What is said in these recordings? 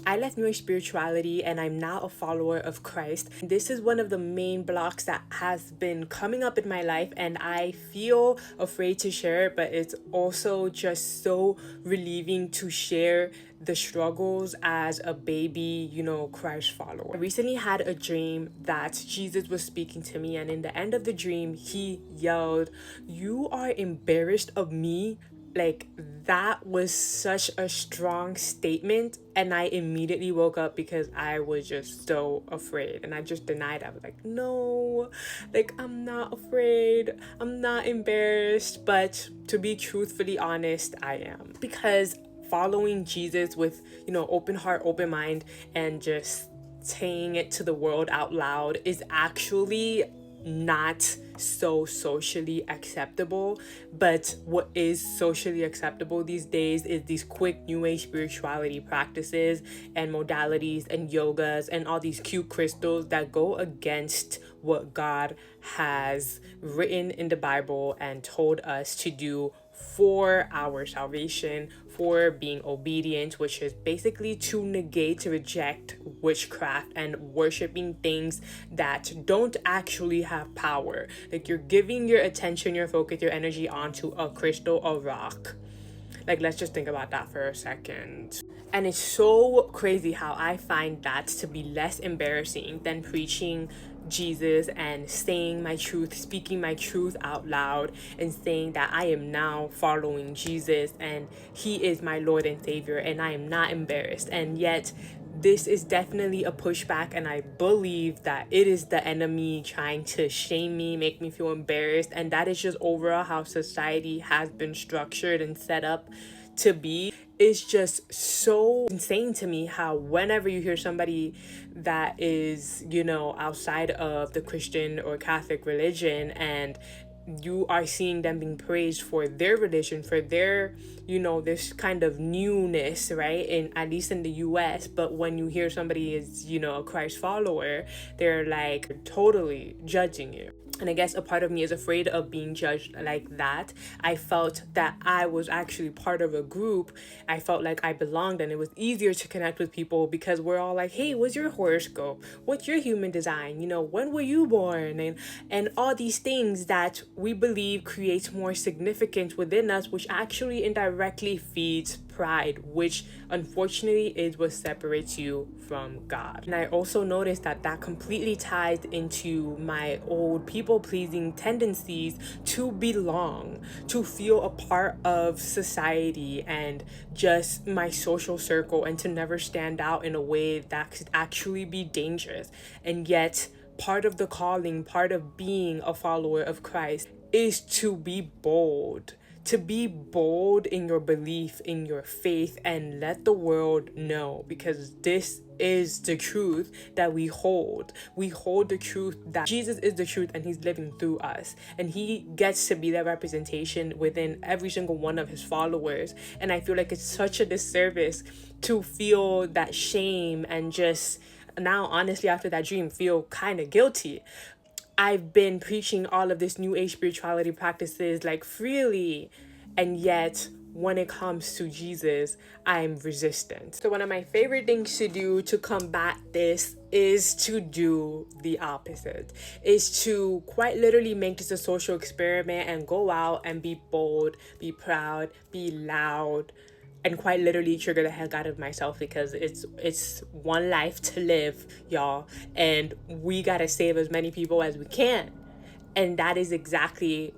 I left New Age spirituality and I'm now a follower of Christ. This is one of the main blocks that has been coming up in my life, and I feel afraid to share it, but it's also just so relieving to share the struggles as a baby, Christ follower. I recently had a dream that Jesus was speaking to me, and in the end of the dream, he yelled, "You are embarrassed of me." Like, that was such a strong statement, and I immediately woke up because I was just so afraid, and I just denied it. I was like, no, like, I'm not afraid, I'm not embarrassed. But to be truthfully honest, I am, because following Jesus with open heart, open mind, and just saying it to the world out loud is actually not so socially acceptable. But what is socially acceptable these days is these quick new age spirituality practices and modalities and yogas and all these cute crystals that go against what God has written in the Bible and told us to do for our salvation, for being obedient, which is basically to negate, to reject witchcraft and worshiping things that don't actually have power. Like, you're giving your attention, your focus, your energy onto a crystal, a rock. Like, let's just think about that for a second. And it's so crazy how I find that to be less embarrassing than preaching Jesus and saying my truth, speaking my truth out loud, and saying that I am now following Jesus and he is my Lord and Savior, and I am not embarrassed. And yet, this is definitely a pushback, and I believe that it is the enemy trying to shame me, make me feel embarrassed, and that is just overall how society has been structured and set up to be. It's just so insane to me how whenever you hear somebody that is, outside of the Christian or Catholic religion, and you are seeing them being praised for their religion, for their, this kind of newness, right? In at least in the US. But when you hear somebody is, a Christ follower, they're like totally judging you. And I guess a part of me is afraid of being judged like that. I felt that I was actually part of a group. I felt like I belonged, and it was easier to connect with people because we're all like, hey, what's your horoscope? What's your human design? When were you born? And all these things that we believe creates more significance within us, which actually indirectly feeds pride, which unfortunately is what separates you from God. And I also noticed that completely ties into my old people-pleasing tendencies to belong, to feel a part of society and just my social circle, and to never stand out in a way that could actually be dangerous. And yet, part of the calling, part of being a follower of Christ, is to be bold. To be bold in your belief, in your faith, and let the world know, because this is the truth that we hold. We hold the truth that Jesus is the truth, and he's living through us, and he gets to be that representation within every single one of his followers. And I feel like it's such a disservice to feel that shame, and just now, honestly, after that dream, feel kind of guilty. I've been preaching all of this new age spirituality practices like freely, and yet when it comes to Jesus, I'm resistant. So one of my favorite things to do to combat this is to do the opposite, is to quite literally make this a social experiment and go out and be bold, be proud, be loud, and quite literally trigger the heck out of myself, because it's one life to live, y'all, and we gotta save as many people as we can. And that is exactly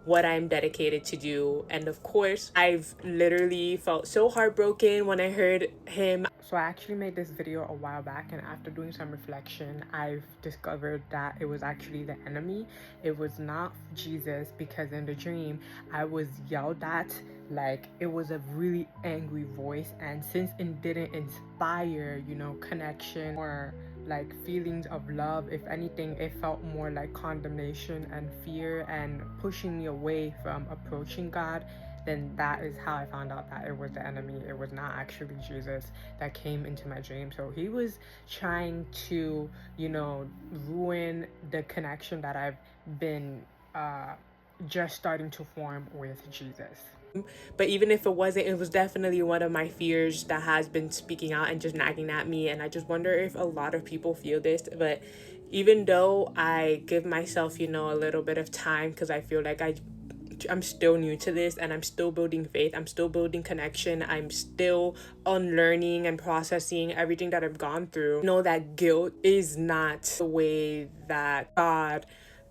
what I'm dedicated to do. And of course, I've literally felt so heartbroken when I heard him. So I actually made this video a while back, and after doing some reflection, I've discovered that it was actually the enemy. It was not Jesus, because in the dream I was yelled at, like it was a really angry voice, and since it didn't inspire, connection or like feelings of love, if anything, it felt more like condemnation and fear and pushing me away from approaching God. Then that is how I found out that it was the enemy. It was not actually Jesus that came into my dream. So he was trying to, ruin the connection that I've been just starting to form with Jesus. But even if it wasn't, it was definitely one of my fears that has been speaking out and just nagging at me. And I just wonder if a lot of people feel this. But even though I give myself, a little bit of time, because I feel like I'm still new to this and I'm still building faith. I'm still building connection. I'm still unlearning and processing everything that I've gone through. Know that guilt is not the way that God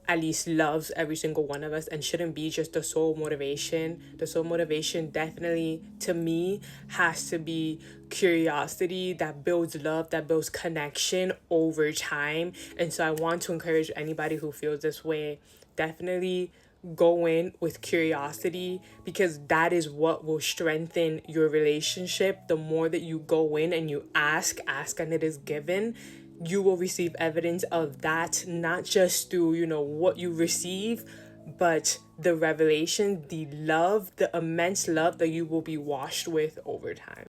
at least loves every single one of us and shouldn't be just the sole motivation. The sole motivation definitely to me has to be curiosity that builds love, that builds connection over time. And so I want to encourage anybody who feels this way, definitely go in with curiosity, because that is what will strengthen your relationship. The more that you go in and you ask and it is given, you will receive evidence of that, not just through what you receive, but the revelation, the love, the immense love that you will be washed with over time.